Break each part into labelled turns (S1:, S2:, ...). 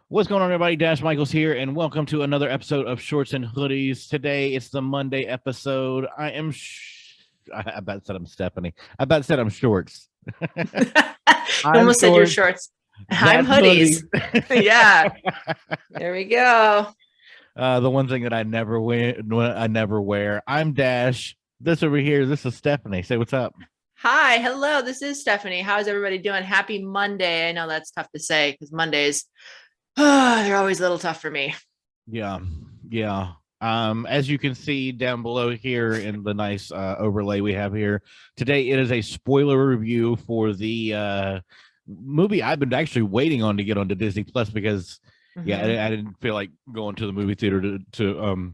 S1: What's going on, everybody? Dash Michaels here, and welcome to another episode of Shorts and Hoodies. Today, it's the Monday episode. I about said I'm Stephanie. I about said I'm Shorts.
S2: You
S1: I'm
S2: almost said your
S1: Shorts.
S2: shorts. I'm
S1: That's
S2: hoodies.
S1: Hoodies.
S2: Yeah, there we go.
S1: The one thing that I never wear. I'm Dash. This over here, this is Stephanie. Say what's up.
S2: Hi, hello. This is Stephanie. How's everybody doing? Happy Monday. I know that's tough to say because Mondays, they're always a little tough for me.
S1: Yeah. As you can see down below here in the nice overlay we have here today, it is a spoiler review for the movie I've been actually waiting on to get onto Disney Plus because I didn't feel like going to the movie theater to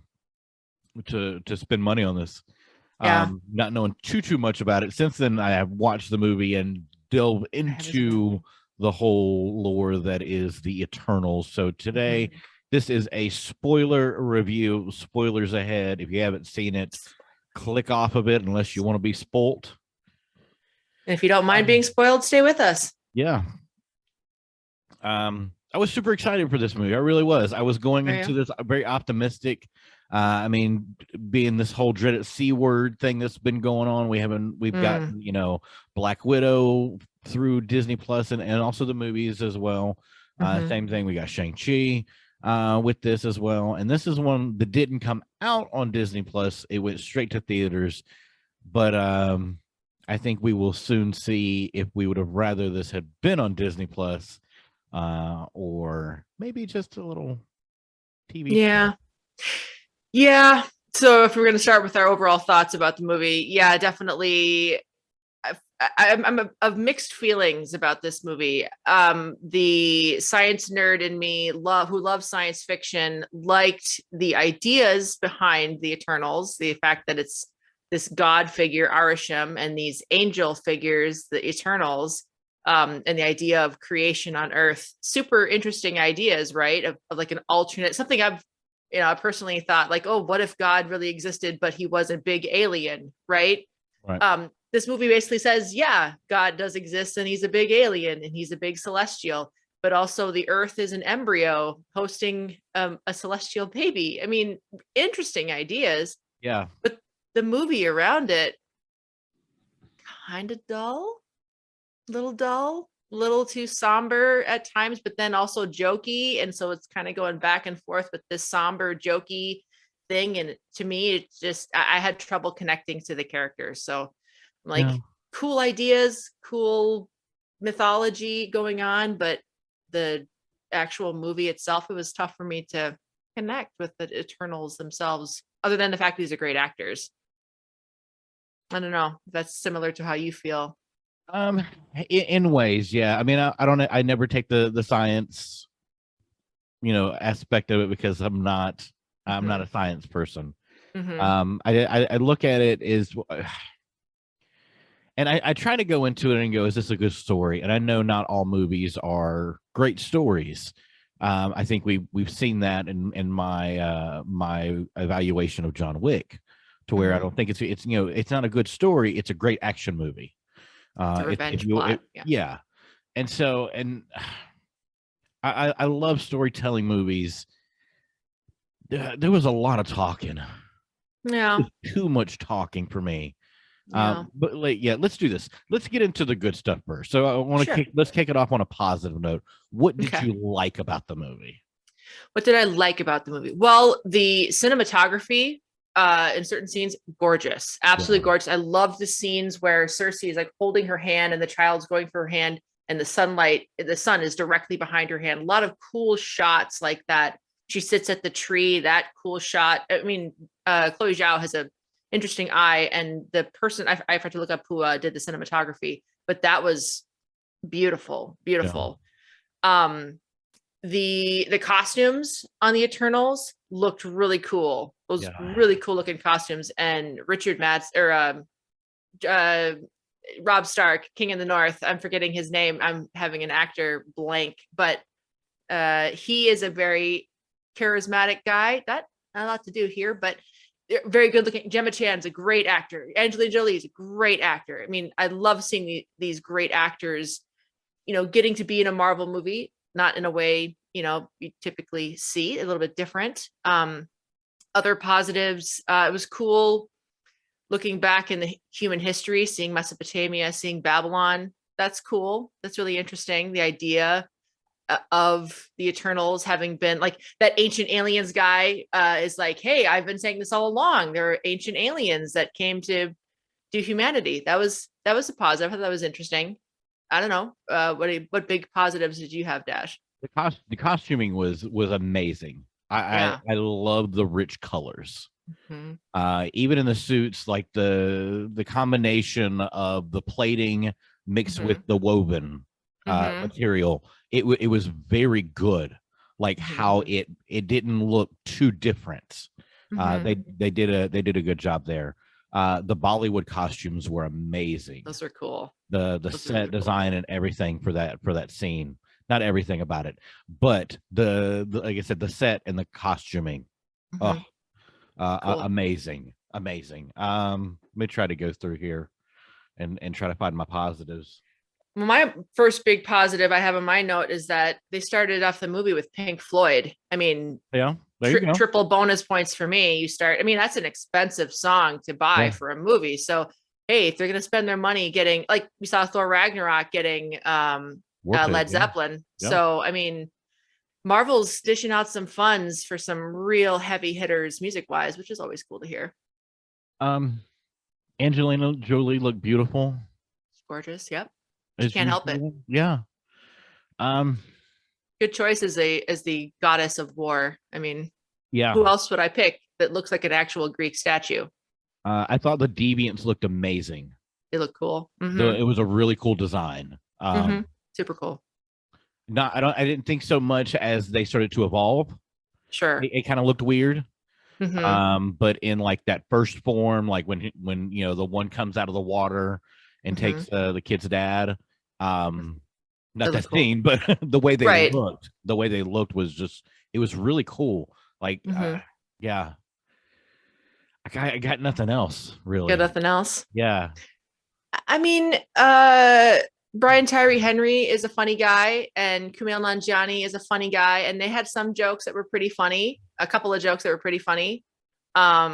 S1: spend money on this. Not knowing too much about it. Since then, I have watched the movie and delved into the whole lore that is the Eternals. So today, this is a spoiler review. Spoilers ahead. If you haven't seen it, click off of it unless you want to be spoilt.
S2: And if you don't mind being spoiled, stay with us.
S1: Yeah. I was super excited for this movie. I really was. I was going into this very optimistic. Being this whole dreaded C word thing that's been going on, we've got, Black Widow through Disney Plus and also the movies as well. Same thing. We got Shang-Chi with this as well. And this is one that didn't come out on Disney Plus. It went straight to theaters. But I think we will soon see if we would have rather this had been on Disney Plus or maybe just a little TV show.
S2: Yeah. So if we're going to start with our overall thoughts about the movie, definitely. I'm of mixed feelings about this movie. The science nerd in me who loves science fiction liked the ideas behind the Eternals, the fact that it's this God figure, Arisham, and these angel figures, the Eternals, and the idea of creation on Earth. Super interesting ideas, right? Of like an alternate, something I personally thought like, oh, what if God really existed, but he was a big alien, right? This movie basically says, yeah, God does exist and he's a big alien and he's a big celestial, but also the Earth is an embryo hosting a celestial baby. I mean, interesting ideas.
S1: Yeah.
S2: But the movie around it, kind of dull, little too somber at times, but then also jokey. And so it's kind of going back and forth with this somber, jokey thing. And to me, it's just, I had trouble connecting to the characters. So like cool ideas, cool mythology going on, but the actual movie itself, it was tough for me to connect with the Eternals themselves, other than the fact these are great actors. I don't know if that's similar to how you feel.
S1: In ways, yeah. I mean, I never take the science, aspect of it because I'm not a science person. I look at it as, and I try to go into it and go, is this a good story? And I know not all movies are great stories. I think we've seen that in my my evaluation of John Wick, to where I don't think it's not a good story. It's a great action movie.
S2: It's a revenge plot.
S1: And so, I love storytelling movies. There was a lot of talking. Too much talking for me. But let's do this. Let's get into the good stuff first. So I want to let's kick it off on a positive note. What did you like about the movie?
S2: What did I like about the movie? Well, the cinematography in certain scenes, gorgeous, absolutely gorgeous. I love the scenes where Cersei is like holding her hand and the child's going for her hand and the sun is directly behind her hand. A lot of cool shots like that. She sits at the tree, that cool shot. I mean, Chloe Zhao has a interesting eye, and the person I had to look up who did the cinematography, but that was beautiful. The costumes on the Eternals looked really cool. Those really cool looking costumes. And Richard Rob Stark, King in the North, I'm forgetting his name. I'm having an actor blank, but he is a very charismatic guy. Not a lot to do here, but very good looking. Gemma Chan's a great actor. Angelina Jolie is a great actor. I mean, I love seeing these great actors, getting to be in a Marvel movie, not in a way you typically see, a little bit different. Other positives, it was cool looking back in the human history, seeing Mesopotamia, seeing Babylon. That's cool. That's really interesting. The idea of the Eternals having been like that ancient aliens guy is like, hey, I've been saying this all along. There are ancient aliens that came to do humanity. That was a positive. I thought that was interesting. I don't know. What big positives did you have, Dash?
S1: The costuming was amazing. I love the rich colors. Mm-hmm. Even in the suits, like the combination of the plating mixed mm-hmm. with the woven material, it was very good. Like mm-hmm. how it didn't look too different. Mm-hmm. They did a good job there. The Bollywood costumes were amazing.
S2: Those are cool.
S1: The set really design cool. And everything for that scene. Not everything about it, but the like I said, the set and the costuming. Mm-hmm. Cool. Amazing. Let me try to go through here and try to find my positives.
S2: Well, my first big positive I have on my note is that they started off the movie with Pink Floyd. I mean,
S1: yeah, there you go.
S2: Triple bonus points for me. That's an expensive song to buy for a movie. So, hey, if they're going to spend their money getting, like we saw Thor Ragnarok getting Led Zeppelin. Yeah. So, I mean, Marvel's dishing out some funds for some real heavy hitters music wise, which is always cool to hear.
S1: Angelina Jolie looked beautiful.
S2: Gorgeous. Yep. Can't help it.
S1: Yeah.
S2: Good choice as the goddess of war. I mean,
S1: yeah.
S2: Who else would I pick that looks like an actual Greek statue?
S1: I thought the deviants looked amazing.
S2: They look cool. Mm-hmm.
S1: It was a really cool design.
S2: Mm-hmm. Super cool.
S1: I didn't think so much as they started to evolve.
S2: Sure.
S1: It kind of looked weird. Mm-hmm. But in like that first form, like when the one comes out of the water and mm-hmm. takes the kid's dad. Not that scene, cool. But the way they looked was just, it was really cool. Like, mm-hmm. Yeah. I got nothing else really.
S2: Got nothing else.
S1: Yeah.
S2: I mean, Brian Tyree Henry is a funny guy, and Kumail Nanjiani is a funny guy, and they had some jokes that were pretty funny. A couple of jokes that were pretty funny. I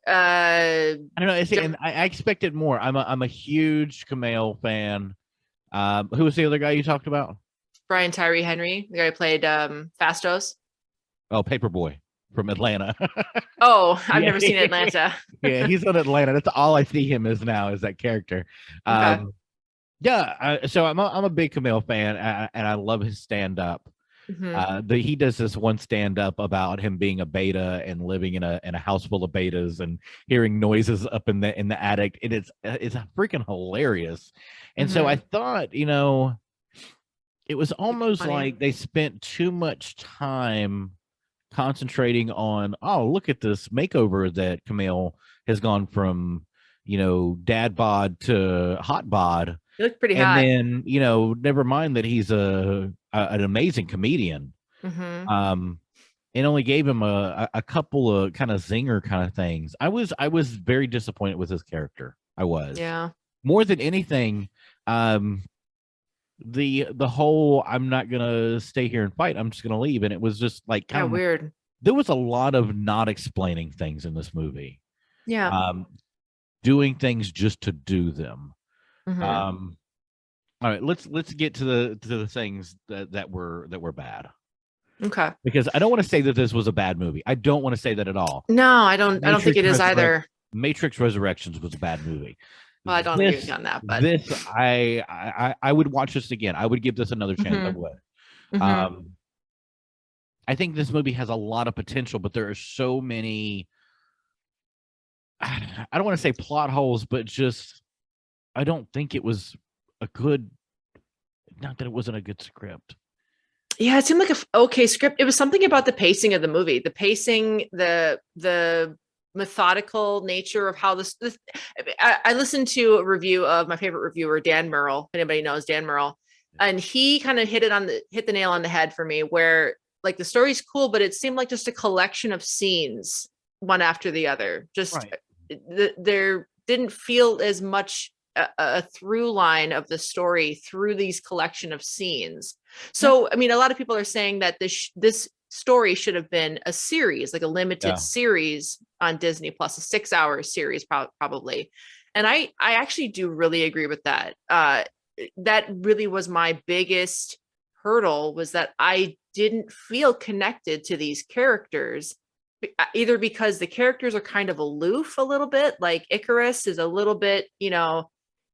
S1: don't know. And I expected more. I'm a huge Kumail fan. Who was the other guy you talked about?
S2: Brian Tyree Henry, the guy who played Fastos.
S1: Oh, Paperboy from Atlanta.
S2: Oh, I've never seen Atlanta.
S1: Yeah, he's on Atlanta. That's all I see him as now, is that character. Okay. So I'm a big Kumail fan, and I love his stand-up. Mm-hmm. He does this one stand-up about him being a beta and living in a house full of betas and hearing noises up in the attic. It's freaking hilarious. And mm-hmm. so I thought, it was almost like they spent too much time concentrating on, oh, look at this makeover that Kumail has gone from, dad bod to hot bod.
S2: You look pretty hot.
S1: And then, never mind that he's an amazing comedian. Mm-hmm. And only gave him a couple of kind of zinger kind of things. I was very disappointed with his character. I was.
S2: Yeah.
S1: More than anything, the whole I'm not gonna stay here and fight, I'm just gonna leave, and it was just like kind of
S2: weird.
S1: There was a lot of not explaining things in this movie.
S2: Yeah.
S1: Doing things just to do them. Mm-hmm. All right, let's get to the things that were bad.
S2: Okay.
S1: Because I don't want to say that this was a bad movie. I don't want to say that at all.
S2: No, I don't think it is either.
S1: Matrix Resurrections was a bad movie.
S2: Well, I don't agree on that, but
S1: this I would watch this again. I would give this another chance. Mm-hmm. I would. Mm-hmm. I think this movie has a lot of potential, but there are so many, I don't want to say plot holes, but just, I don't think it was a good, not that it wasn't a good script.
S2: Yeah, it seemed like a okay script. It was something about the pacing of the movie, the pacing, the methodical nature of how this I listened to a review of my favorite reviewer, Dan Murrell. If anybody knows Dan Murrell, and he kind of hit the nail on the head for me, where like the story's cool, but it seemed like just a collection of scenes one after the other. Just right. There didn't feel as much a through line of the story through these collection of scenes. So, I mean, a lot of people are saying that this story should have been a series, like a limited series on Disney Plus, a 6-hour series probably. And I actually do really agree with that. That really was my biggest hurdle, was that I didn't feel connected to these characters, either because the characters are kind of aloof a little bit. Like Icarus is a little bit,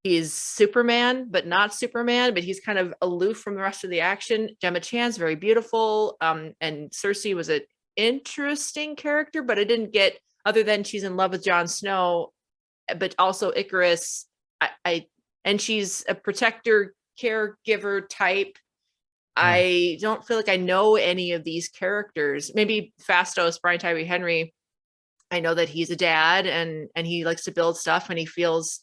S2: he's Superman, but not Superman, but he's kind of aloof from the rest of the action. Gemma Chan's very beautiful. And Cersei was an interesting character, but I didn't get, other than she's in love with Jon Snow, but also Icarus, and she's a protector, caregiver type. I don't feel like I know any of these characters. Maybe Fastos, Brian Tyree Henry, I know that he's a dad and he likes to build stuff, and he feels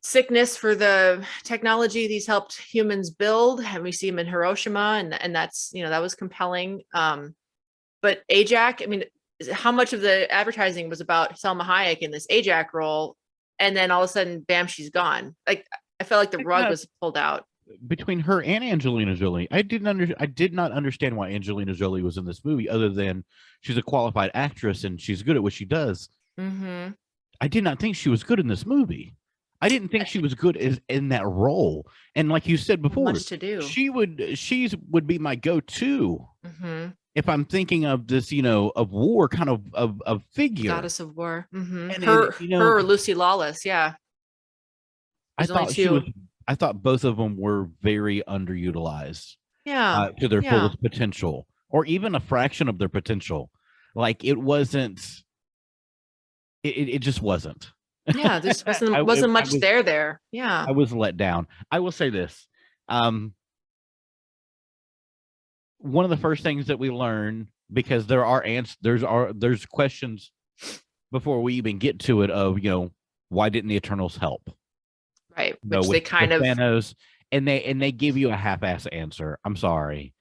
S2: sickness for the technology he's helped humans build. And we see him in Hiroshima, and that's, that was compelling. But Ajak, I mean, how much of the advertising was about Selma Hayek in this Ajak role, and then all of a sudden, bam, she's gone. Like, I felt like the rug was pulled out.
S1: Between her and Angelina Jolie, I did not understand why Angelina Jolie was in this movie, other than she's a qualified actress and she's good at what she does.
S2: Mm-hmm.
S1: I did not think she was good in this movie. I didn't think she was good in that role. And like you said before,
S2: much to do.
S1: She would be my go-to if I'm thinking of this, of war kind of figure.
S2: Goddess of war. Mm-hmm. And her or Lucy Lawless, yeah.
S1: I thought both of them were very underutilized.
S2: Yeah.
S1: To their fullest potential, or even a fraction of their potential. Like, it wasn't. It just wasn't.
S2: Yeah, this wasn't much there. Yeah.
S1: I was let down. I will say this. One of the first things that we learn, because there are there's questions before we even get to it of, why didn't the Eternals help?
S2: Right. Which they kind of
S1: Thanos, and they give you a half-ass answer. I'm sorry.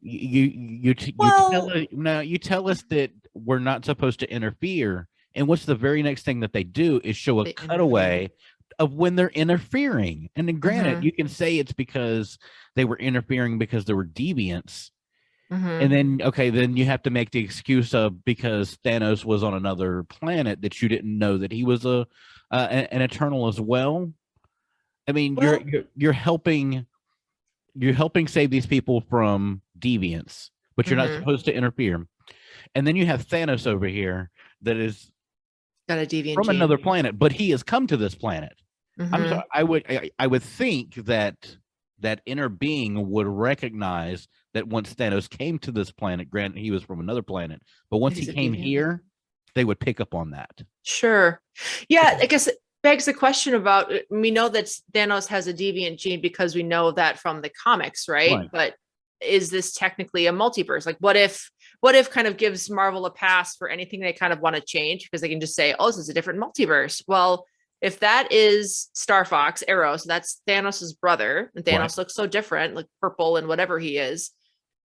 S1: You tell us that we're not supposed to interfere. And what's the very next thing that they do is show a cutaway of when they're interfering. And then granted, you can say it's because they were interfering because there were deviants. And then, then you have to make the excuse of because Thanos was on another planet that you didn't know that he was an Eternal as well. I mean, you're helping save these people from deviants, but you're not supposed to interfere. And then you have Thanos over here that is
S2: got a deviant
S1: from
S2: gene.
S1: Another planet, but he has come to this planet. I'm sorry, I would think that inner being would recognize that once Thanos came to this planet, granted he was from another planet, but once he came here, they would pick up on that.
S2: Sure. Yeah, I guess it begs the question about, we know that Thanos has a deviant gene because we know that from the comics, right? But is this technically a multiverse? Like, what if kind of gives Marvel a pass for anything they kind of want to change, because they can just say, oh, this is a different multiverse. Well, if that is Star Fox, Arrow, so that's Thanos's brother, and Thanos looks so different, like purple and whatever he is,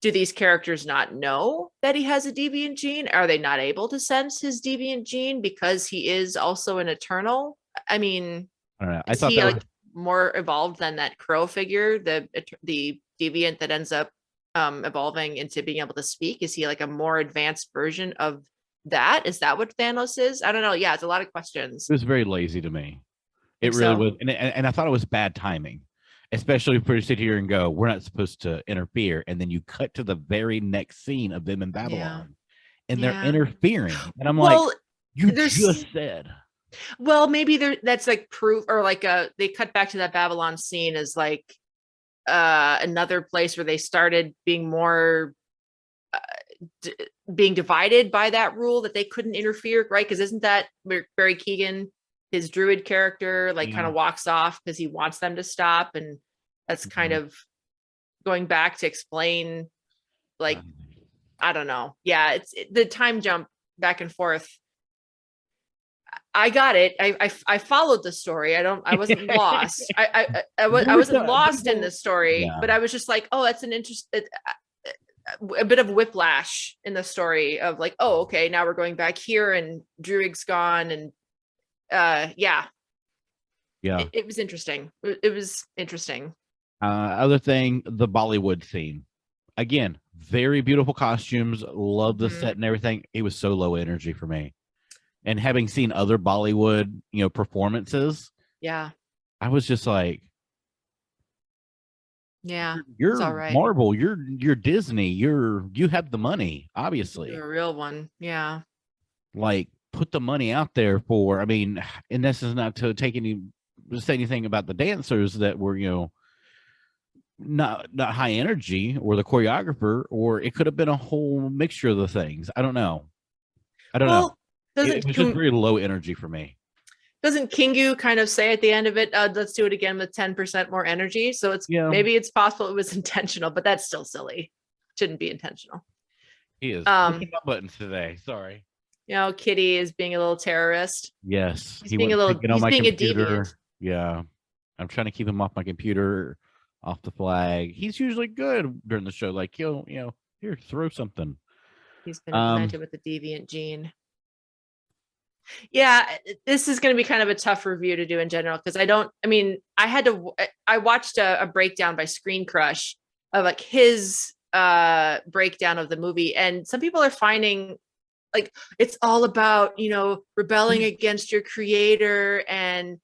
S2: do these characters not know that he has a deviant gene? Are they not able to sense his deviant gene because he is also an Eternal? I mean,
S1: I don't know.
S2: Is he like more evolved than that Crow figure, the deviant that ends up evolving into being able to speak? Is he like a more advanced version of that? Is that what Thanos is? I don't know. Yeah, it's a lot of questions.
S1: It was very lazy to me. It really was, and I thought it was bad timing, especially if we sit here and go, we're not supposed to interfere, and then you cut to the very next scene of them in Babylon, and they're interfering, and I'm like, you just said.
S2: Well, maybe that's like proof, or like they cut back to that Babylon scene as like another place where they started being more being divided by that rule that they couldn't interfere, right? Because isn't that where Barry Keoghan, his druid character, like kind of walks off because he wants them to stop, and that's kind of going back to explain, like, I don't know. Yeah, it's the time jump back and forth. I got it. I followed the story. I wasn't lost. I wasn't lost in the story, but I was just like, oh, that's a bit of whiplash in the story of like, oh, okay, now we're going back here and Druig's gone, and
S1: Yeah.
S2: It was interesting. It was interesting.
S1: Other thing, the Bollywood scene. Again, very beautiful costumes. Love the set and everything. It was so low energy for me. And having seen other Bollywood, performances,
S2: Yeah.
S1: I was just like,
S2: yeah, it's
S1: you're
S2: all right.
S1: Marvel, you're Disney, you have the money, obviously.
S2: You're a real one. Yeah.
S1: Like, put the money out there for, I mean, and this is not to say anything about the dancers that were, not high energy, or the choreographer, or it could have been a whole mixture of the things. I don't know. It was just very low energy for me.
S2: Doesn't Kingu kind of say at the end of it, let's do it again with 10% more energy? So maybe it's possible it was intentional, but that's still silly. Shouldn't be intentional.
S1: He is pushing my buttons today. Sorry.
S2: Kitty is being a little terrorist.
S1: Yes,
S2: he's being a deviant.
S1: Yeah, I'm trying to keep him off my computer, off the flag. He's usually good during the show. Like, here, throw something.
S2: He's been implanted with the deviant gene. Yeah, this is going to be kind of a tough review to do in general, because I watched a breakdown by Screen Crush of like his breakdown of the movie, and some people are finding like it's all about rebelling against your creator, and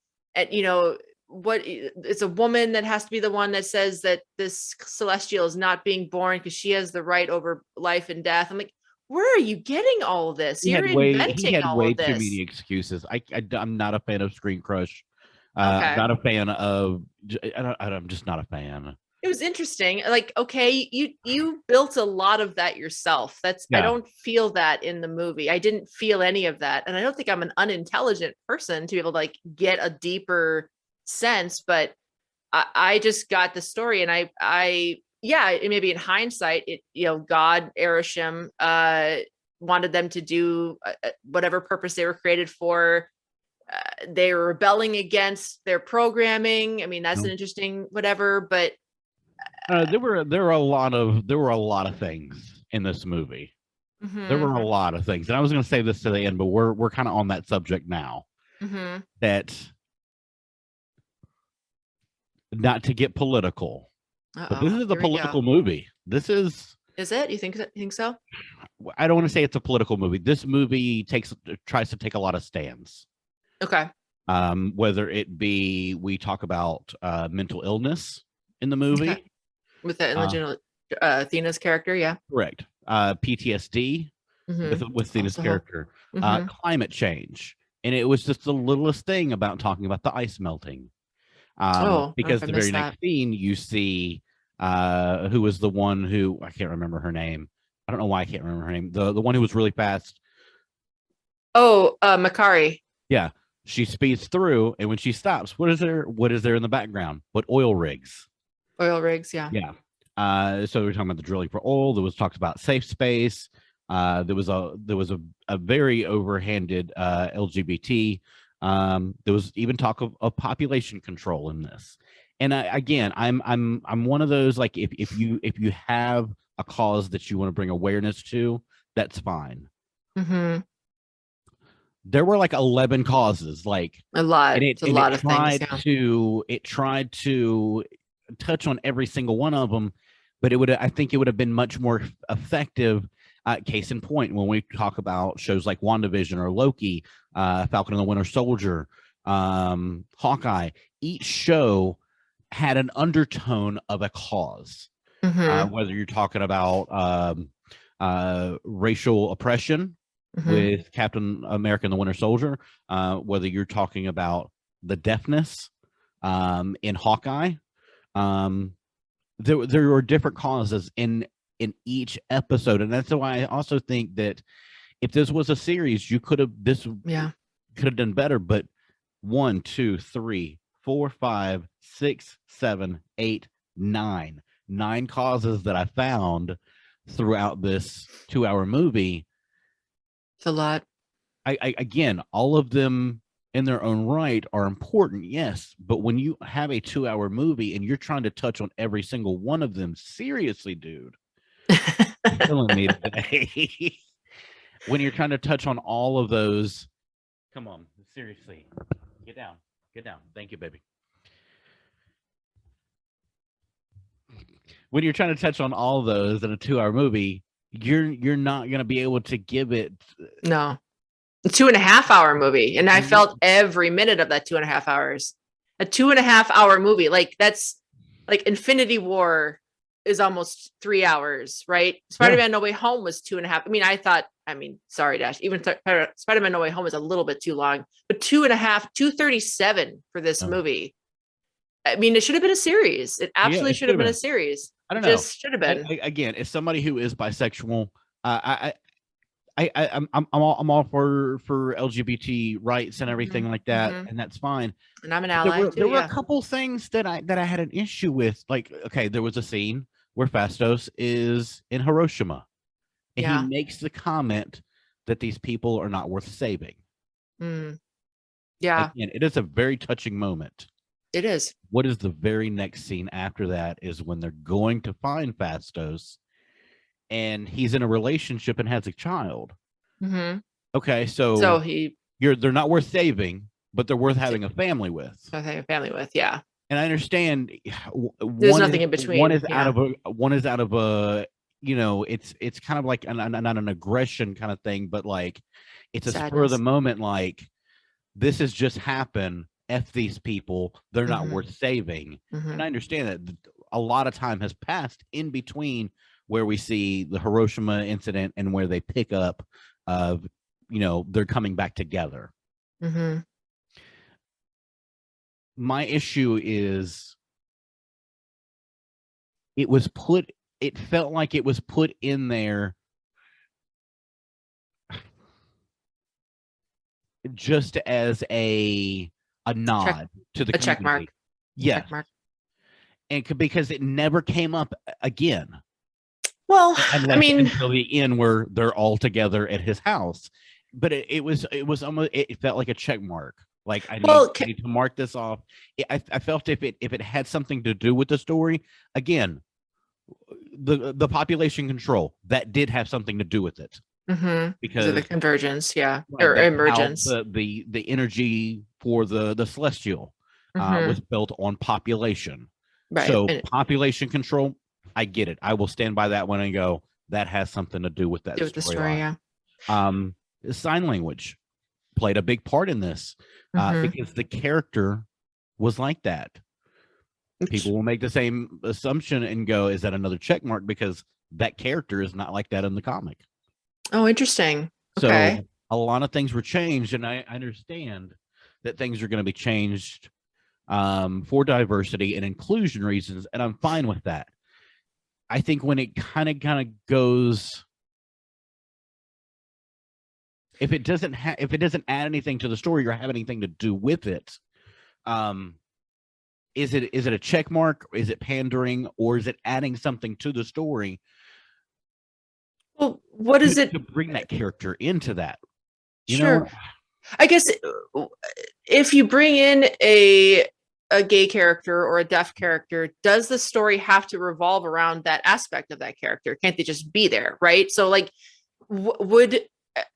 S2: what it's a woman that has to be the one that says that this celestial is not being born because she has the right over life and death. I'm like, where are you getting all of this? You're inventing all of this.
S1: Too many excuses. I'm not a fan of Screen Crush. I'm not a fan of. I'm just not a fan.
S2: It was interesting. Like, okay, you built a lot of that yourself. I don't feel that in the movie. I didn't feel any of that, and I don't think I'm an unintelligent person to be able to like get a deeper sense. But I just got the story, and maybe in hindsight, God, Erisham, wanted them to do whatever purpose they were created for. They were rebelling against their programming. I mean, that's an interesting whatever, but
S1: there were a lot of things in this movie. There were a lot of things, and I was going to say this to the end, but we're kind of on that subject now. That, not to get political. But this is a political movie. This is.
S2: Is it? You think so?
S1: I don't want to say it's a political movie. This movie tries to take a lot of stands.
S2: Okay.
S1: Whether it be, we talk about mental illness in the movie.
S2: Okay. With that Athena's character, yeah.
S1: Correct. PTSD with Athena's character. Climate change. And it was just the littlest thing about talking about the ice melting. Because the very next scene you see who was the one who, I can't remember her name. I don't know why I can't remember her name. The one who was really fast.
S2: Makari.
S1: Yeah. She speeds through, and when she stops, what is there in the background? But oil rigs.
S2: Oil rigs, yeah.
S1: Yeah. So we're talking about the drilling for oil. There was talks about safe space. There was a very overhanded LGBT. There was even talk of population control in this. And I'm one of those, like, if you have a cause that you want to bring awareness to, that's fine. There were like 11 causes, like
S2: a lot.
S1: And
S2: it's a lot of things.
S1: It tried to touch on every single one of them, but I think it would have been much more effective. Case in point, when we talk about shows like WandaVision or Loki, Falcon and the Winter Soldier, Hawkeye, each show had an undertone of a cause. Whether you're talking about racial oppression with Captain America and the Winter Soldier, whether you're talking about the deafness in Hawkeye, there were different causes in each episode. And that's why I also think that if this was a series, you could have done better. But 1, 2, 3, 4, 5, 6, 7, 8, 9 causes that I found throughout this 2-hour movie.
S2: It's a lot.
S1: Again, all of them in their own right are important, yes. But when you have a 2-hour movie and you're trying to touch on every single one of them, seriously, dude, you're killing me today. When you're trying to touch on all of those, come on, seriously, get down. Get down. Thank you, baby. When you're trying to touch on all those in a 2-hour movie, you're not going to be able to give it.
S2: No, a 2.5-hour movie. And I felt every minute of that 2.5 hours. A 2.5-hour movie. Like that's like Infinity War is almost 3 hours, right? Spider-Man No Way Home was 2.5. Sorry, Dash. Even Spider-Man No Way Home is a little bit too long, but 2.5, 2:37 for this movie. I mean, it should have been a series. It absolutely should have been a series.
S1: I don't know.
S2: Just should have been.
S1: Again, as somebody who is bisexual, I'm all for LGBT rights and everything like that, and that's fine.
S2: And I'm an ally.
S1: There were a couple things that I had an issue with. Like, okay, there was a scene where Phastos is in Hiroshima, and he makes the comment that these people are not worth saving.
S2: Yeah,
S1: again, it is a very touching moment.
S2: It is.
S1: What is the very next scene after that is when they're going to find Phastos, and he's in a relationship and has a child. Okay, so they're not worth saving, but they're worth having a family with.
S2: Yeah.
S1: And I understand.
S2: There's nothing in between.
S1: One is out of a. It's kind of like not an aggression kind of thing, but like it's a spur of the moment. Like this has just happened. F these people, they're not worth saving. And I understand that a lot of time has passed in between where we see the Hiroshima incident and where they pick up they're coming back together. My issue is it felt like it was put in there just as a nod to the
S2: check mark.
S1: Yes. Check mark. And because it never came up again.
S2: Well,
S1: until the end where they're all together at his house. But it was almost, it felt like a check mark. Like I need to mark this off. I felt if it had something to do with the story, again, the population control, that did have something to do with it.
S2: Because of the convergence, or emergence.
S1: The energy for the celestial was built on population. Right. So population control, I get it. I will stand by that one and go, that has something to do with that story. Sign language played a big part in this because the character was like that. People will make the same assumption and go, is that another check mark? Because that character is not like that in the comic.
S2: Oh, interesting.
S1: Okay. So a lot of things were changed, and I understand that things are going to be changed for diversity and inclusion reasons, and I'm fine with that. I think when it kind of goes, if it doesn't add anything to the story or have anything to do with it, is it a check mark? Is it pandering, or is it adding something to the story?
S2: Well, what is it
S1: to bring that character into that? You
S2: know, I guess if you bring in a gay character or a deaf character, does the story have to revolve around that aspect of that character? Can't they just be there, right? So, like, would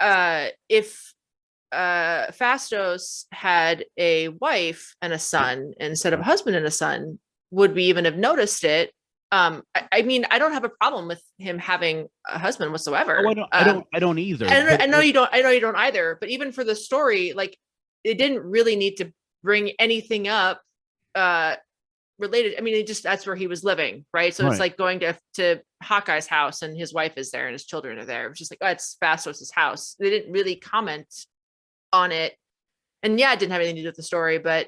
S2: if Phastos had a wife and a son instead of a husband and a son, would we even have noticed it? I mean, I don't have a problem with him having a husband whatsoever.
S1: Oh, I don't either.
S2: I know you don't either. But even for the story, like, it didn't really need to bring anything up related. I mean, that's where he was living, right? So it's like going to Hawkeye's house and his wife is there and his children are there. It's just like, oh, it's Phastos' house. They didn't really comment on it, and it didn't have anything to do with the story, but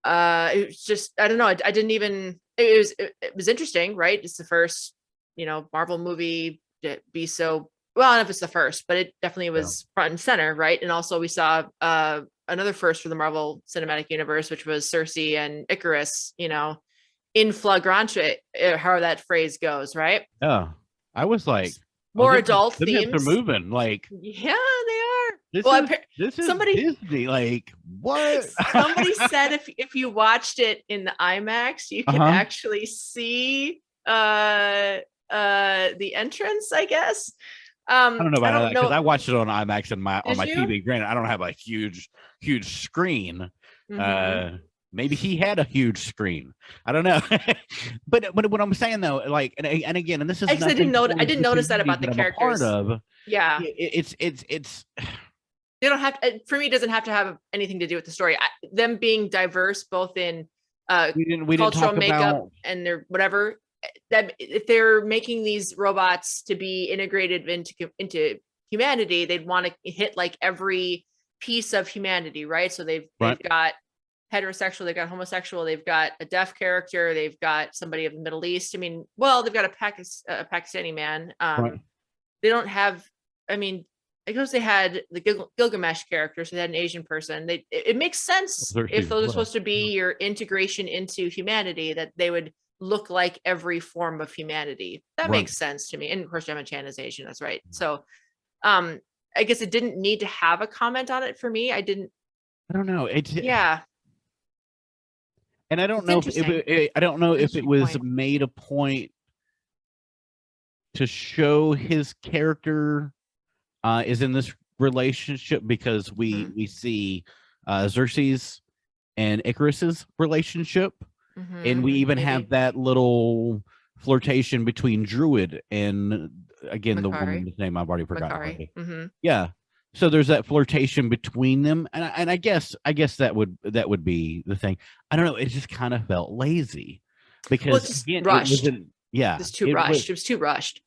S2: it was just, I don't know. I didn't even. It was interesting, right? It's the first, Marvel movie to be so, well, I don't know if it's the first, but it definitely was front and center, right? And also we saw another first for the Marvel Cinematic Universe, which was Cersei and Icarus, in flagrante, however that phrase goes, right?
S1: Yeah, I was like,
S2: more adult themes.
S1: They're moving, like,
S2: yeah, they are.
S1: This is Disney. Like, what?
S2: Somebody said if you watched it in the IMAX, you can actually see the entrance, I guess.
S1: I don't know about that because I watched it on IMAX on my TV. Granted, I don't have a huge screen, Maybe he had a huge screen. I don't know. but what I'm saying though, like, and again, and this is
S2: I didn't notice that about the characters. Yeah,
S1: it's
S2: they don't have to, for me, it doesn't have to have anything to do with the story. Them being diverse, both in cultural makeup and their whatever, that if they're making these robots to be integrated into humanity, they'd want to hit like every piece of humanity, right? So they've got heterosexual, they've got homosexual, they've got a deaf character, they've got somebody of the Middle East. I mean, well, they've got a Pakistani man. They don't have, I mean, I guess they had the Gilgamesh character, so they had an Asian person. It makes sense if those are supposed to be your integration into humanity, that they would look like every form of humanity. That makes sense to me. And of course, Gemma Chan is Asian. That's right. So, I guess it didn't need to have a comment on it for me. I don't know. Yeah.
S1: And I don't know if it was made a point to show his character is in this relationship, because we see Xerxes and Icarus's relationship, and we even have that little flirtation between Druid and, again, the woman's name I've already forgotten. Yeah, so there's that flirtation between them, and I guess that would be the thing. I don't know. It just kind of felt lazy because
S2: again, rushed.
S1: It was too rushed.
S2: It was too rushed.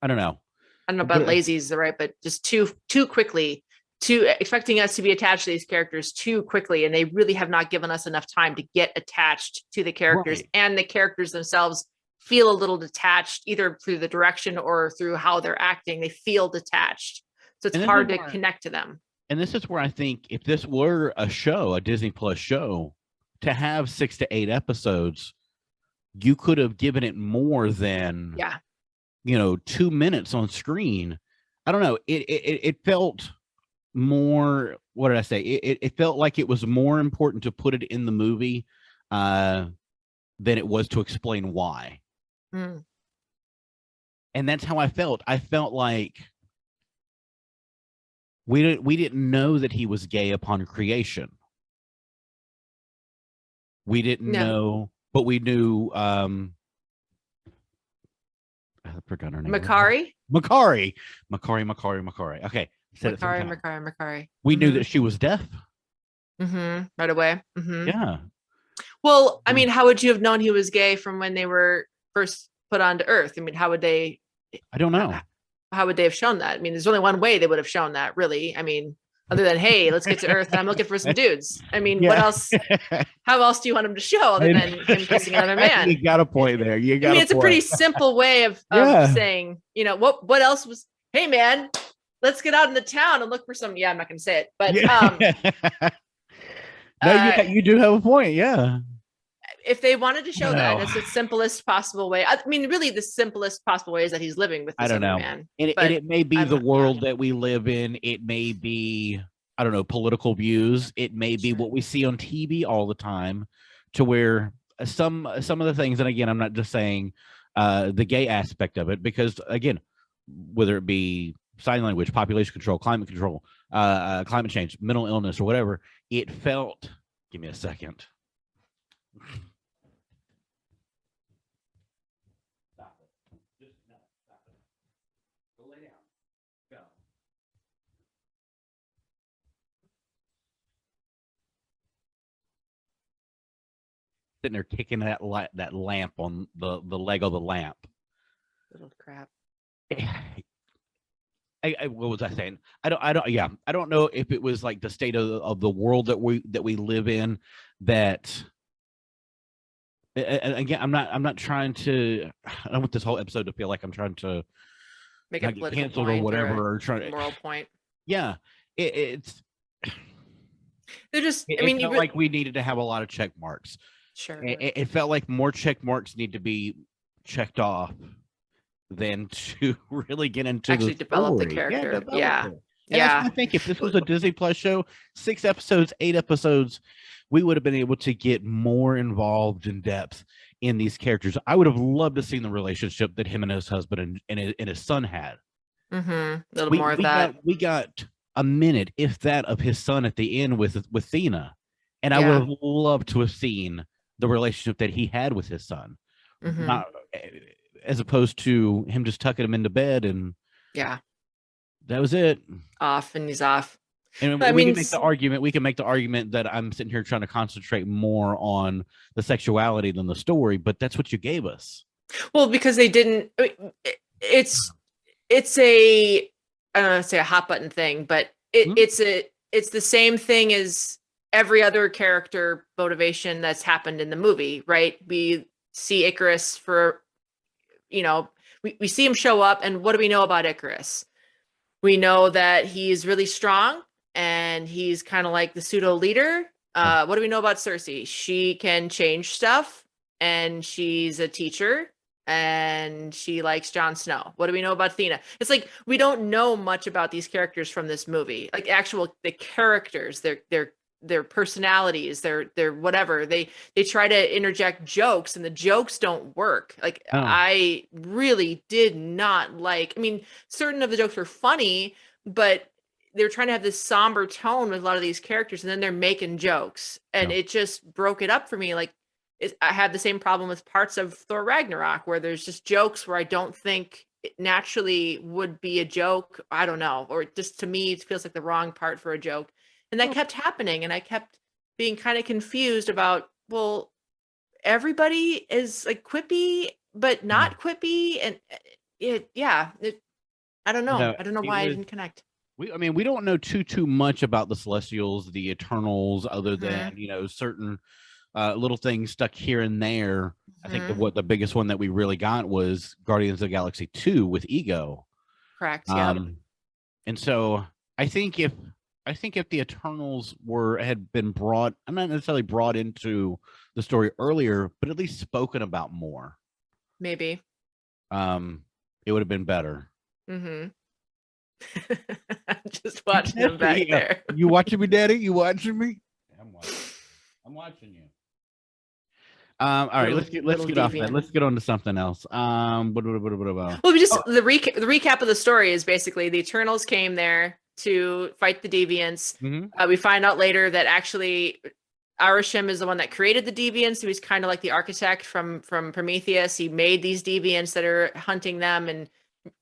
S1: I don't know.
S2: I don't know about lazy is the right, but just too quickly, expecting us to be attached to these characters too quickly, and they really have not given us enough time to get attached to the characters, and the characters themselves feel a little detached, either through the direction or through how they're acting. They feel detached, so it's hard to connect to them.
S1: And this is where I think if this were a show, a Disney Plus show, to have 6 to 8 episodes, you could have given it more than 2 minutes on screen. I don't know. It felt more, what did I say? It felt like it was more important to put it in the movie than it was to explain why. And that's how I felt. I felt like we didn't know that he was gay upon creation. We didn't know, but we knew I forgot her name.
S2: Makari.
S1: Okay.
S2: Makari.
S1: We knew that she was deaf.
S2: Right away.
S1: Yeah.
S2: Well, I mean, how would you have known he was gay from when they were first put onto Earth? I mean, how would they?
S1: I don't know.
S2: How would they have shown that? I mean, there's only one way they would have shown that, really. I mean, other than, hey, let's get to Earth, and I'm looking for some dudes. I mean, what else? How else do you want him to show other than him kissing another man?
S1: You got a point there.
S2: It's a pretty simple way of saying, what else was? Hey, man, let's get out in the town and look for some. Yeah, I'm not going to say it, but
S1: no, you do have a point. Yeah.
S2: If they wanted to show that, it's the simplest possible way. I mean, really, the simplest possible way is that he's living with this other man.
S1: And it may be the world that we live in. It may be, I don't know, political views. It may be what we see on TV all the time, to where some of the things, and again, I'm not just saying the gay aspect of it, because again, whether it be sign language, population control, climate change, mental illness, or whatever, it felt. Give me a second. Sitting there kicking that lamp on the leg of the lamp.
S2: Little crap.
S1: What was I saying? I don't know if it was like the state of the world that we live in, that. And again, I'm not trying to. I don't want this whole episode to feel like I'm trying to
S2: make a political
S1: canceled
S2: point
S1: or whatever, or trying
S2: moral point.
S1: Yeah, it's.
S2: They're just.
S1: I mean, like we needed to have a lot of check marks.
S2: Sure.
S1: It felt like more check marks need to be checked off than to really get into
S2: actually develop the character. Yeah.
S1: I think if this was a Disney Plus show, 6 episodes, 8 episodes, we would have been able to get more involved in depth in these characters. I would have loved to see the relationship that him and his husband and his son had.
S2: A little more of that.
S1: We got a minute, if that, of his son at the end with Thena. And I would have loved to have seen the relationship that he had with his son, not as opposed to him just tucking him into bed and that was it.
S2: He's off.
S1: And we can make the argument. We can make the argument that I'm sitting here trying to concentrate more on the sexuality than the story, but that's what you gave us.
S2: Well, because they didn't. It's a, I don't want to say a hot button thing, but it's the same thing as every other character motivation that's happened in the movie, right? We see Icarus for, we see him show up, and what do we know about Icarus? We know that he's really strong and he's kind of like the pseudo leader. What do we know about Cersei? She can change stuff and she's a teacher and she likes Jon Snow. What do we know about Athena? It's like, we don't know much about these characters from this movie, like the characters, their personalities, their whatever. They try to interject jokes and the jokes don't work. Like, I really did not like, certain of the jokes were funny, but they're trying to have this somber tone with a lot of these characters, and then they're making jokes, and it just broke it up for me. Like, I had the same problem with parts of Thor Ragnarok, where there's just jokes where I don't think it naturally would be a joke. I don't know, or just to me, it feels like the wrong part for a joke. And that kept happening, and I kept being kind of confused about, well, everybody is like quippy, but not quippy, and I don't know. I don't know why I didn't connect.
S1: We don't know too much about the Celestials, the Eternals, other than certain little things stuck here and there. I think the biggest one that we really got was Guardians of the Galaxy 2 with Ego.
S2: Correct. Yeah.
S1: And so I think if the Eternals had been brought, I'm not necessarily brought into the story earlier, but at least spoken about more,
S2: maybe
S1: it would have been better.
S2: Just watching them back there.
S1: You watching me, Daddy? You watching me? I'm watching you. All right, let's get off that. Let's get on to something else.
S2: Well, the recap of the story is basically the Eternals came there to fight the Deviants. We find out later that actually Arishem is the one that created the Deviants. He was kind of like the architect from Prometheus. He made these Deviants that are hunting them, and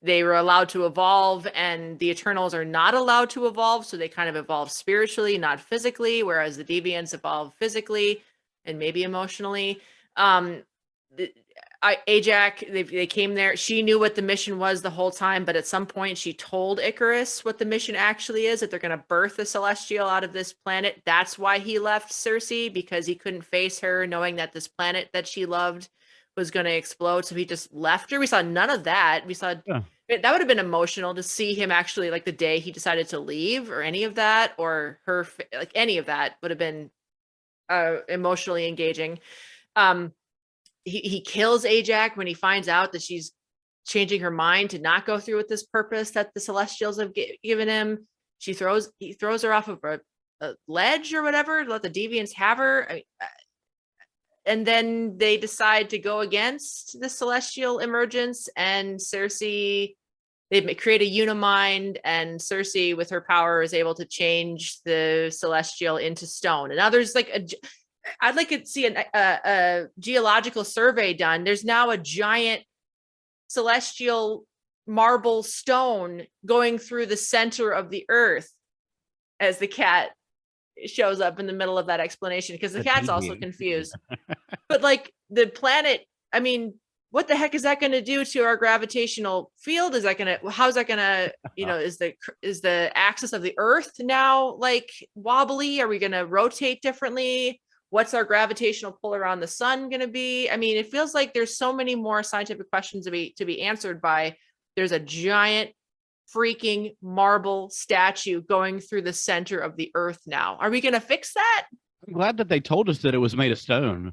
S2: they were allowed to evolve, and the Eternals are not allowed to evolve, so they kind of evolve spiritually, not physically, whereas the Deviants evolve physically and maybe emotionally. Ajak, they came there. She knew what the mission was the whole time, but at some point she told Icarus what the mission actually is, that they're going to birth a Celestial out of this planet. That's why he left Cersei, because he couldn't face her, knowing that this planet that she loved was going to explode. So he just left her. We saw none of that. We saw that would have been emotional to see him actually, like the day he decided to leave, or any of that, or her, like any of that would have been emotionally engaging. He kills Ajak when he finds out that she's changing her mind to not go through with this purpose that the Celestials have given him. He throws her off of a ledge or whatever, let the Deviants have her. And then they decide to go against the Celestial emergence, and Cersei, they create a Unimind, and Cersei with her power is able to change the Celestial into stone. And now there's like I'd like to see a geological survey done. There's now a giant celestial marble stone going through the center of the earth, as the cat shows up in the middle of that explanation, because the cat's also confused. But like the planet, what the heck is that going to do to our gravitational field? How's that going to, is the axis of the earth now like wobbly? Are we going to rotate differently? What's our gravitational pull around the sun going to be? It feels like there's so many more scientific questions to be answered by. There's a giant freaking marble statue going through the center of the earth now. Are we going to fix that?
S1: I'm glad that they told us that it was made of stone,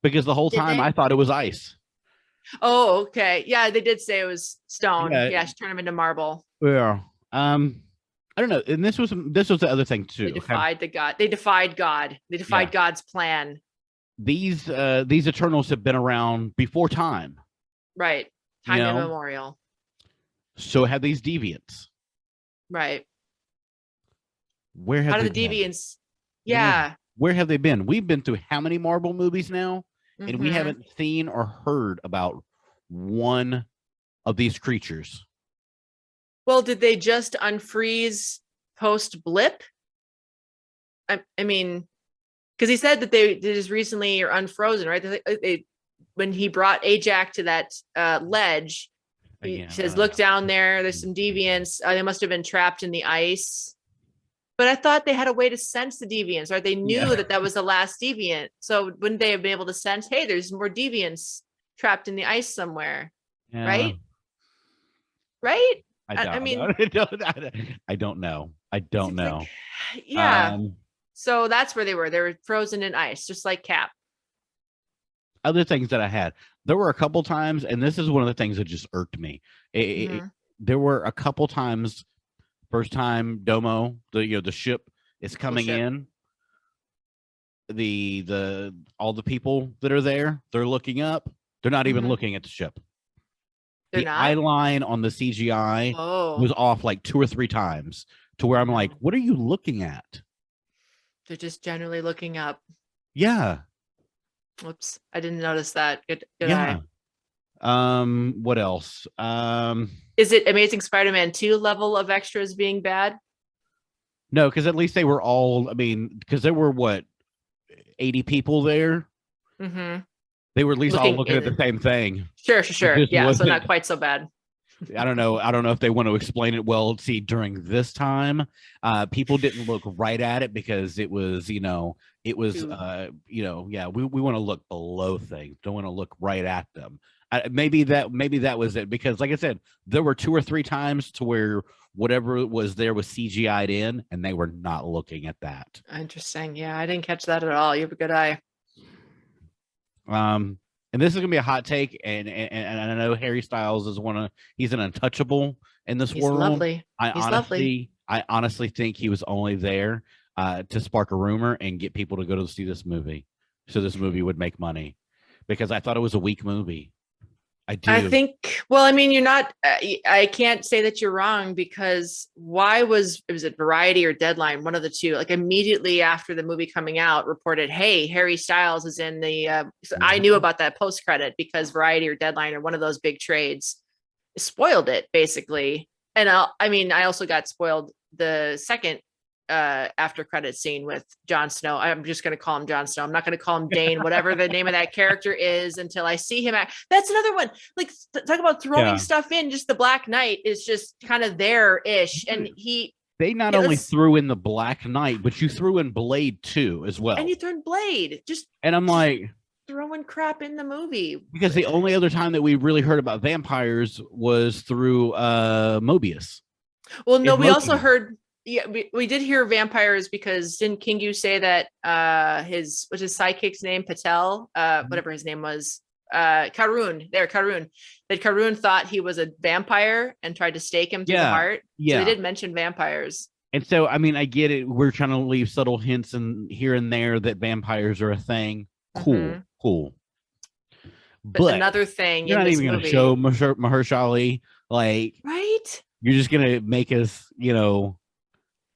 S1: because the whole time I thought it was ice.
S2: Oh, okay. Yeah, they did say it was stone. Yeah, she turned them into marble.
S1: Yeah. I don't know. And this was the other thing too.
S2: They defied God. They defied God's plan.
S1: These Eternals have been around before time.
S2: Right. Time immemorial.
S1: So have these Deviants.
S2: Right.
S1: Where have
S2: the Deviants? Yeah.
S1: where have they been? We've been through how many Marvel movies now, and we
S2: Mhm.
S1: haven't seen or heard about one of these creatures.
S2: Well, did they just unfreeze post blip? I mean, because he said that they just recently are unfrozen, right? When he brought Ajax to that ledge, he says, "Look down there. There's some deviants. They must have been trapped in the ice." But I thought they had a way to sense the deviants, right? They knew that was the last deviant. So wouldn't they have been able to sense, hey, there's more deviants trapped in the ice somewhere, right? Right? I mean,
S1: I don't know. I don't know.
S2: Like, yeah. So that's where they were. They were frozen in ice, just like Cap.
S1: Other things that I had, there were a couple times, and this is one of the things that just irked me. There were a couple times. First time Domo, the ship is coming in. The all the people that are there, they're looking up. They're not even looking at the ship.
S2: They're
S1: the
S2: not?
S1: eye line on the CGI was off like 2 or 3 times to where I'm like, what are you looking at? They're
S2: just generally looking up.
S1: Yeah.
S2: Whoops. I didn't notice that. Good eye.
S1: What else?
S2: Is it Amazing Spider-Man 2 level of extras being bad?
S1: No, because at least they were all, I mean, because there were 80 people there.
S2: Mm-hmm.
S1: They were at least all looking at the same thing.
S2: Sure. Yeah, so not quite so bad.
S1: I don't know if they want to explain it well. See, during this time, people didn't look right at it because it was, we want to look below things. Don't want to look right at them. Maybe that was it, because like I said, there were 2 or 3 times to where whatever was there was CGI'd in, and they were not looking at that.
S2: Interesting. Yeah, I didn't catch that at all. You have a good eye.
S1: And this is gonna be a hot take, and I know Harry Styles is he's an untouchable in this world.
S2: Lovely.
S1: I honestly think he was only there to spark a rumor and get people to go to see this movie, so this movie would make money, because I thought it was a weak movie. I
S2: think, well, I mean, you're not, I can't say that you're wrong, because was it Variety or Deadline? One of the two, like immediately after the movie coming out, reported, hey, Harry Styles is in the, so I knew about that post credit because Variety or Deadline or one of those big trades spoiled it basically. And I also got spoiled the second after credit scene with Jon Snow. I'm just going to call him Jon Snow. I'm not going to call him Dane, whatever the name of that character is, until I see him. That's another one. Like, talk about throwing stuff in. Just the Black Knight is just kind of there-ish. And
S1: they not only threw in the Black Knight, but you threw in Blade too as well.
S2: And you threw in Blade. And
S1: I'm like,
S2: throwing crap in the movie.
S1: Because the only other time that we really heard about vampires was through Mobius.
S2: Well, no, we also heard. Yeah, we did hear vampires, because didn't Kingu say that his sidekick's name, Patel, whatever his name was, Karun, that Karun thought he was a vampire and tried to stake him through the heart. So they did mention vampires.
S1: And so, I mean, I get it. We're trying to leave subtle hints here and there that vampires are a thing. Cool.
S2: But another thing,
S1: you're not even going to show Mahershala, like,
S2: right?
S1: You're just going to make us,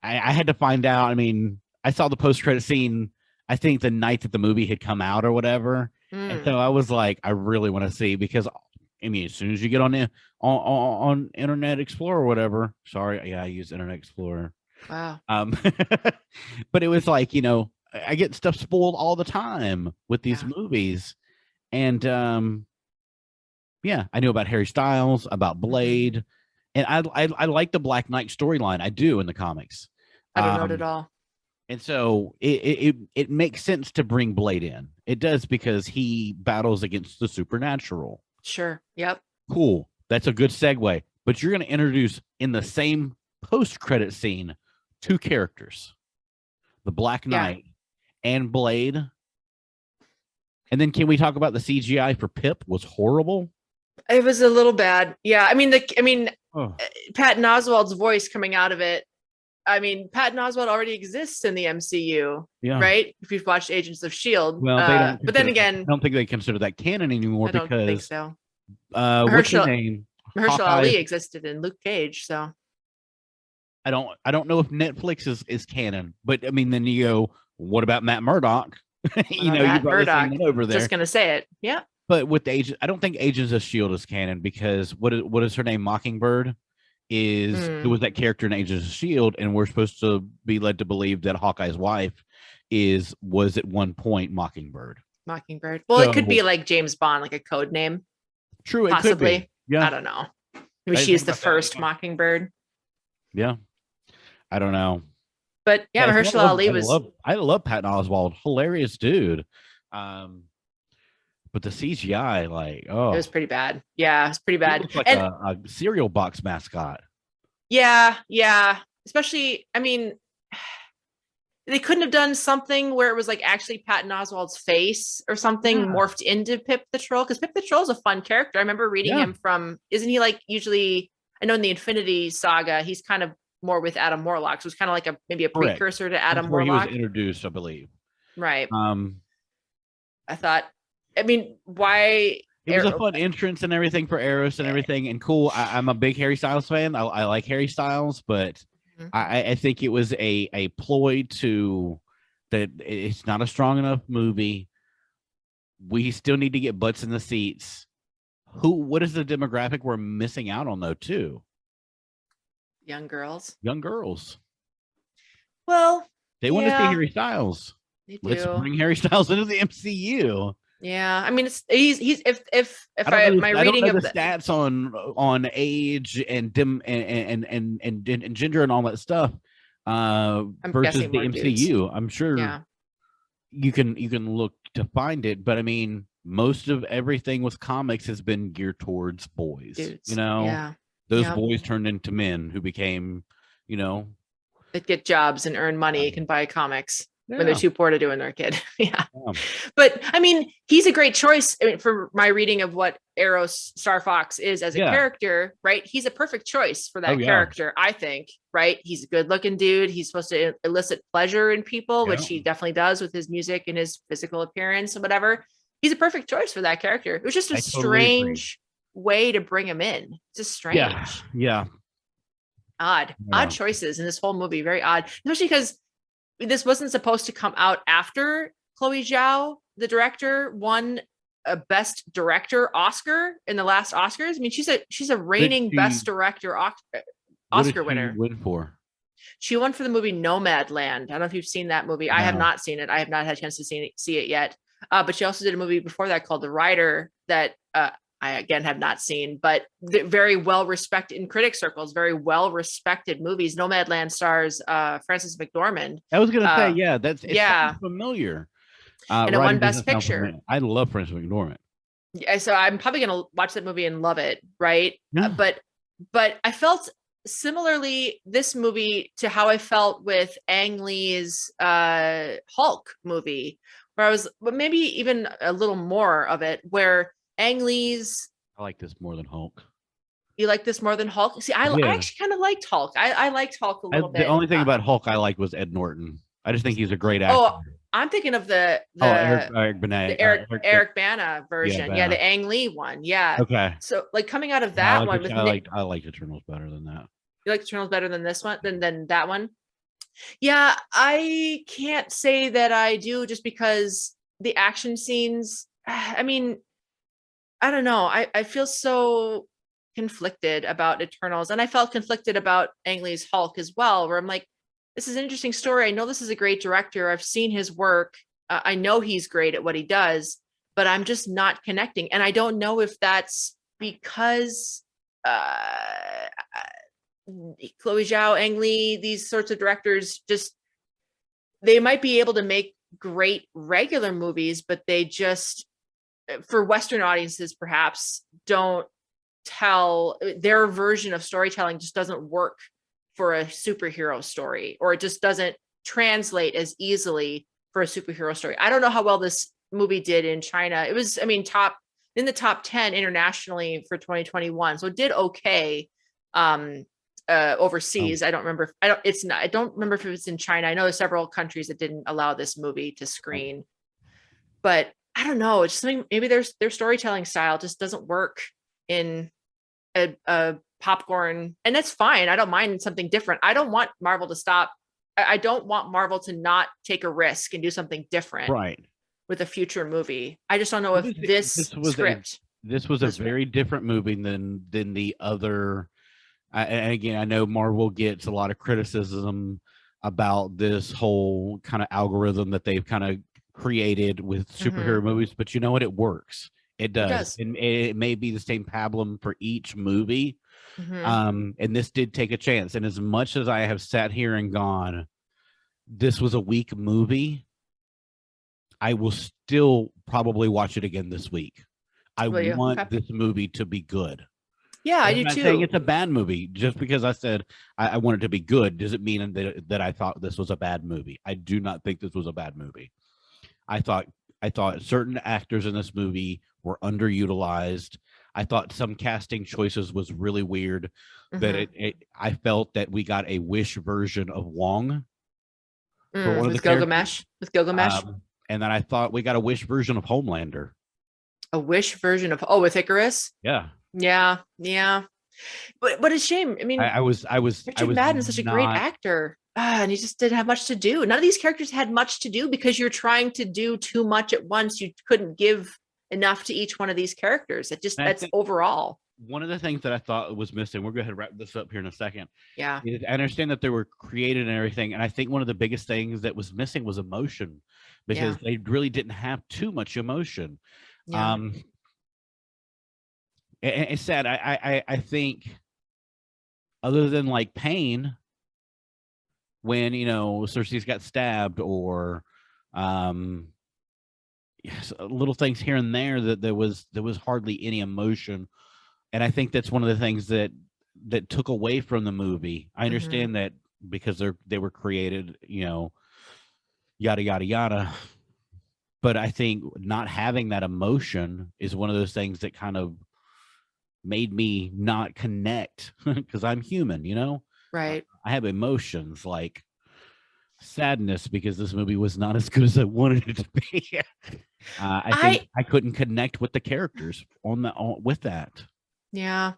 S1: I had to find out. I mean, I saw the post-credit scene, I think the night that the movie had come out or whatever. And so I was like, I really want to see, because I mean, as soon as you get on Internet Explorer or whatever, sorry, I use Internet Explorer.
S2: Wow.
S1: But it was like, I get stuff spoiled all the time with these movies. And I knew about Harry Styles, about Blade, and I like the Black Knight storyline. I do in the comics.
S2: I don't know it at all.
S1: And so it makes sense to bring Blade in. It does, because he battles against the supernatural.
S2: Sure. Yep.
S1: Cool. That's a good segue. But you're going to introduce in the same post-credit scene 2 characters, the Black Knight and Blade. And then can we talk about the CGI for Pip? Was horrible.
S2: It was a little bad. Yeah. I mean, Patton Oswalt's voice coming out of it. I mean, Patton Oswalt already exists in the MCU, right? If you've watched Agents of S.H.I.E.L.D.
S1: Well, they don't.
S2: But then again,
S1: I don't think they consider that canon anymore, because
S2: I don't think so.
S1: What's his name?
S2: Mahershala Ali existed in Luke Cage, so
S1: I don't know if Netflix is canon, but I mean, then you go, what about Matt Murdock? You brought this thing over there.
S2: Just gonna say it. Yeah.
S1: But with the Agent, I don't think Agents of S.H.I.E.L.D. is canon, because what is her name? Mockingbird it was that character in Agents of S.H.I.E.L.D., and we're supposed to be led to believe that Hawkeye's wife was at one point Mockingbird.
S2: Mockingbird. Well, it could be like James Bond, like a code name.
S1: True,
S2: possibly.
S1: It could be. Yeah,
S2: I don't know. Maybe she's the first Mockingbird.
S1: Yeah, I don't know.
S2: But yeah, Mahershala Ali was.
S1: I love Patton Oswalt, hilarious dude. But the CGI, it
S2: was pretty bad. Yeah, it was pretty bad.
S1: Like a cereal box mascot.
S2: Yeah. Especially, I mean, they couldn't have done something where it was like actually Patton Oswalt's face or something morphed into Pip the Troll, because Pip the Troll is a fun character. I remember reading him from, isn't he like usually, I know in the Infinity Saga, he's kind of more with Adam Warlock. So it's kind of like maybe a precursor to Adam Warlock.
S1: He was introduced, I believe.
S2: Right. I thought, I mean, why?
S1: It was a fun entrance and everything for Eros and everything, and cool. I'm a big Harry Styles fan. I like Harry Styles, but I think it was a ploy to that it's not a strong enough movie. We still need to get butts in the seats. What is the demographic we're missing out on, though, too?
S2: Young girls.
S1: Well, they want to see Harry Styles.
S2: They do.
S1: Let's bring Harry Styles into the MCU.
S2: Yeah, I mean, he's if my reading of
S1: the stats on age and gender and all that stuff versus the MCU. Dudes. I'm sure you can look to find it, but I mean, most of everything with comics has been geared towards boys. Dudes. Those boys turned into men who became,
S2: that get jobs and earn money, can buy comics. When they're too poor to do in their kid. But I mean, he's a great choice. I mean, for my reading of what Eros Star Fox is as a character, right? He's a perfect choice for that character, I think, right? He's a good looking dude. He's supposed to elicit pleasure in people, which he definitely does with his music and his physical appearance and whatever. He's a perfect choice for that character. It was just a strange way to bring him in. Just strange.
S1: Yeah.
S2: Odd choices in this whole movie. Very odd, especially because this wasn't supposed to come out after Chloe Zhao, the director, won a Best Director Oscar in the last Oscars. I mean, she's a reigning Best Director Oscar winner.
S1: Win for?
S2: She won for the movie Nomadland. I don't know if you've seen that movie. No. I have not seen it. I have not had a chance to see it yet. But she also did a movie before that called The Rider that I again have not seen, but very well respected in critic circles, very well respected movies. Nomadland stars Frances McDormand.
S1: I was gonna say, it's familiar.
S2: And it won Best Picture.
S1: I love Frances McDormand.
S2: Yeah, so I'm probably gonna watch that movie and love it, right? Yeah. But I felt similarly this movie to how I felt with Ang Lee's Hulk movie, where I was, but maybe even a little more of it, where Ang Lee's.
S1: I like this more than Hulk.
S2: You like this more than Hulk? See, I actually kind of liked Hulk. I liked Hulk a little bit.
S1: The only thing about Hulk I liked was Ed Norton. I just think he's a great actor.
S2: Oh, I'm thinking of
S1: Eric Bana.
S2: The Eric Bana version. Yeah, the Ang Lee one. Yeah.
S1: Okay.
S2: So like coming out of that one.
S1: I like Eternals better than that.
S2: You like Eternals better than this one? Than that one? Yeah, I can't say that I do, just because the action scenes, I mean, I don't know. I feel so conflicted about Eternals, and I felt conflicted about Ang Lee's Hulk as well, where I'm like, this is an interesting story. I know this is a great director. I've seen his work. I know he's great at what he does, but I'm just not connecting. And I don't know if that's because Chloe Zhao, Ang Lee, these sorts of directors, they might be able to make great regular movies, but they just, for Western audiences, perhaps don't tell, their version of storytelling just doesn't work for a superhero story, or it just doesn't translate as easily for a superhero story. I don't know how well this movie did in China. It was, I mean, in the top 10 internationally for 2021. So it did okay overseas. I don't remember. I don't remember if it was in China. I know there's several countries that didn't allow this movie to screen, but I don't know. It's something, maybe their storytelling style just doesn't work in a popcorn, and that's fine. I don't mind something different. I don't want Marvel to stop I don't want Marvel to not take a risk and do something different
S1: Right.
S2: with a future movie. I just don't know if this script.
S1: This was a very different movie than the other. And again, I know Marvel gets a lot of criticism about this whole kind of algorithm that they've kind of created with superhero movies, but you know what? It works. It does. It may be the same pablum for each movie. And this did take a chance. And as much as I have sat here and gone, this was a weak movie, I will still probably watch it again this week. I want this movie to be good.
S2: Yeah, I do
S1: I'm not saying it's a bad movie. Just because I said I want it to be good doesn't mean that I thought this was a bad movie. I do not think this was a bad movie. I thought certain actors in this movie were underutilized. I thought some casting choices was really weird. That I felt that we got a Wish version of Wong
S2: for one of the Gilgamesh. With Gilgamesh.
S1: And then I thought we got a Wish version of Homelander.
S2: A Wish version of with Icarus.
S1: Yeah.
S2: Yeah. But it's a shame. I mean, Richard Madden's such a great actor. And he just didn't have much to do. None of these characters had much to do because you're trying to do too much at once. You couldn't give enough to each one of these characters. That's overall.
S1: One of the things that I thought was missing, we're going to wrap this up here in a second.
S2: Yeah.
S1: I understand that they were created and everything. And I think one of the biggest things that was missing was emotion, because they really didn't have too much emotion. Yeah. It's sad. I think other than like pain, when, Cersei's got stabbed or little things here and there, that there was hardly any emotion. And I think that's one of the things that took away from the movie. I understand that because they were created, yada, yada, yada. But I think not having that emotion is one of those things that kind of made me not connect, because I'm human,
S2: Right.
S1: I have emotions like sadness because this movie was not as good as I wanted it to be. I think I couldn't connect with the characters with that.
S2: Yeah.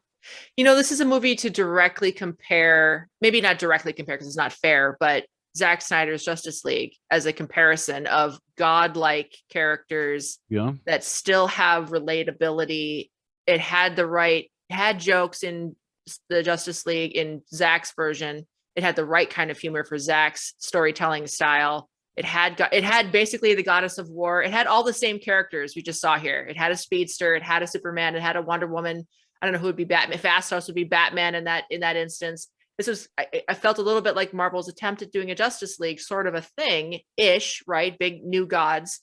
S2: This is a movie to directly compare, maybe not directly compare because it's not fair, but Zack Snyder's Justice League as a comparison of godlike characters that still have relatability. It had had jokes in the Justice League in Zack's version. It had the right kind of humor for Zack's storytelling style. It had basically the goddess of war. It had all the same characters we just saw here. It had a speedster. It had a Superman. It had a Wonder Woman. I don't know who would be Batman. Fastos would be Batman in that instance. This was, I felt a little bit like Marvel's attempt at doing a Justice League sort of a thing-ish, right? Big new gods.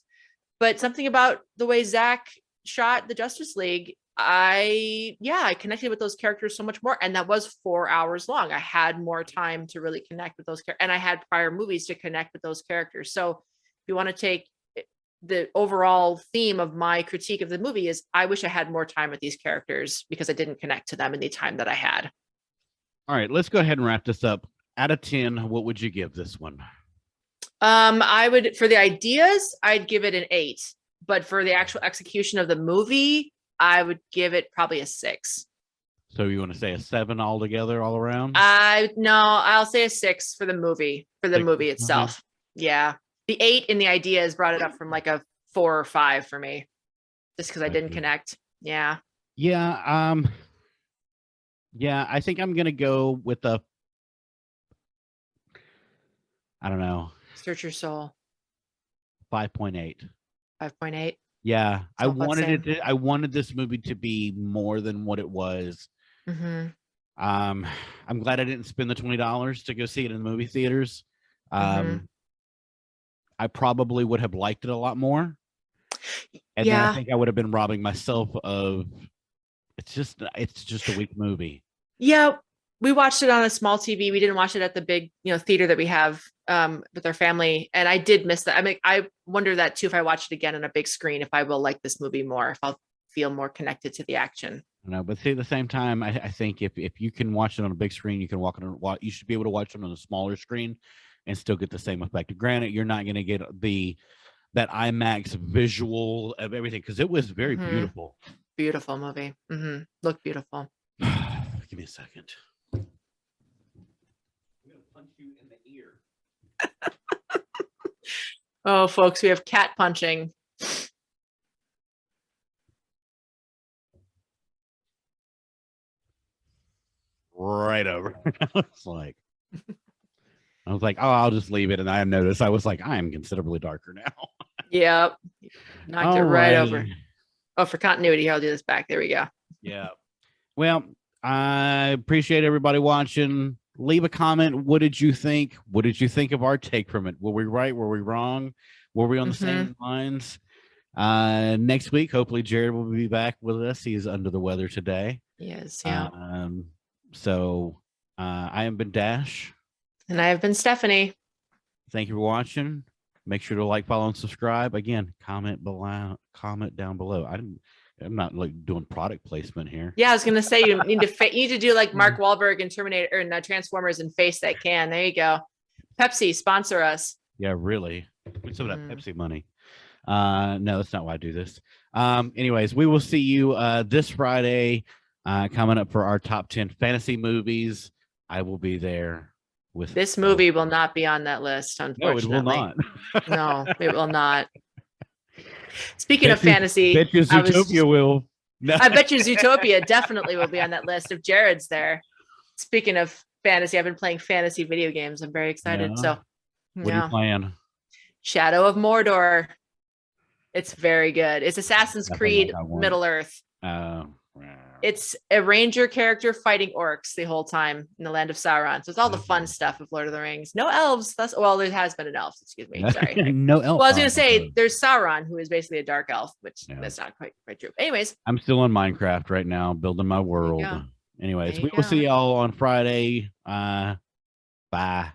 S2: But something about the way Zack shot the Justice League, I connected with those characters so much more. And that was 4 hours long. I had more time to really connect with those characters. And I had prior movies to connect with those characters. So if you want to take the overall theme of my critique of the movie is I wish I had more time with these characters because I didn't connect to them in the time that I had.
S1: All right, let's go ahead and wrap this up. Out of 10, what would you give this one?
S2: I would, for the ideas, I'd give it an 8. But for the actual execution of the movie, I would give it probably a 6.
S1: So you want to say a 7 altogether, all around?
S2: No, I'll say a 6 for the movie, movie itself. Yeah. The 8 in the ideas brought it up from like a 4 or 5 for me, just because I didn't connect. Yeah.
S1: Yeah. Yeah, I think I'm going to go with I don't know.
S2: Search your soul.
S1: 5.8.
S2: 5.8.
S1: Yeah, I wanted this movie to be more than what it was. I'm glad I didn't spend the $20 to go see it in the movie theaters. I probably would have liked it a lot more. And then I think I would have been robbing myself of it's just a weak movie. Yeah,
S2: we watched it on a small TV. We didn't watch it at the big, theater that we have with our family. And I did miss that. I mean, I wonder that too, if I watch it again on a big screen, if I will like this movie more, if I'll feel more connected to the action.
S1: No, but see, at the same time, I think if you can watch it on a big screen, you can you should be able to watch it on a smaller screen and still get the same effect. Granted, you're not going to get that IMAX visual of everything because it was very beautiful.
S2: Beautiful movie. Looked beautiful.
S1: Give me a second. I'm going to punch you in the ear.
S2: Oh, folks, we have cat punching.
S1: Right over. I was like, oh, I'll just leave it. And I noticed I was like, I am considerably darker now.
S2: Yep. Knocked it right over. Oh, for continuity, I'll do this back. There we go.
S1: Yeah. Well, I appreciate everybody watching. Leave a comment. What did you think? What did you think of our take from it? Were we right? Were we wrong? Were we on the same lines? Next week, hopefully Jared will be back with us. He's under the weather today.
S2: Yes. Yeah.
S1: So I have been Dash.
S2: And I have been Stephanie.
S1: Thank you for watching. Make sure to like, follow, and subscribe. Again, comment down below. I'm not like doing product placement here.
S2: Yeah, I was gonna say you need to do like Mark Wahlberg in Terminator and Transformers and face that can. There you go. Pepsi, sponsor us.
S1: Yeah, really. We still have Pepsi money. No, that's not why I do this. Anyways, we will see you this Friday coming up for our top 10 fantasy movies. I will be there with
S2: this movie will not be on that list, unfortunately.
S1: No, it will not.
S2: No, it will not. Speaking of fantasy,
S1: bet you Zootopia will. No.
S2: I bet you Zootopia definitely will be on that list if Jared's there. Speaking of fantasy, I've been playing fantasy video games. I'm very excited.
S1: Yeah.
S2: So,
S1: what are you playing?
S2: Shadow of Mordor. It's very good. It's Assassin's Creed Middle Earth. It's a ranger character fighting orcs the whole time in the land of Sauron. So it's all the fun stuff of Lord of the Rings. No elves. Well, there has been an elf. Excuse me. Sorry.
S1: No elf.
S2: Well, I was going to say there's Sauron, who is basically a dark elf, which that's not quite true. Anyways.
S1: I'm still on Minecraft right now, building my world. Anyways, we will see y'all on Friday. Bye.
S2: Bye.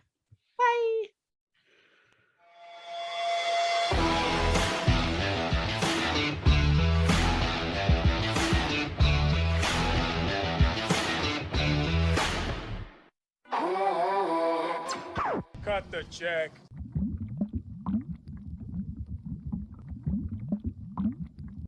S3: Cut the check.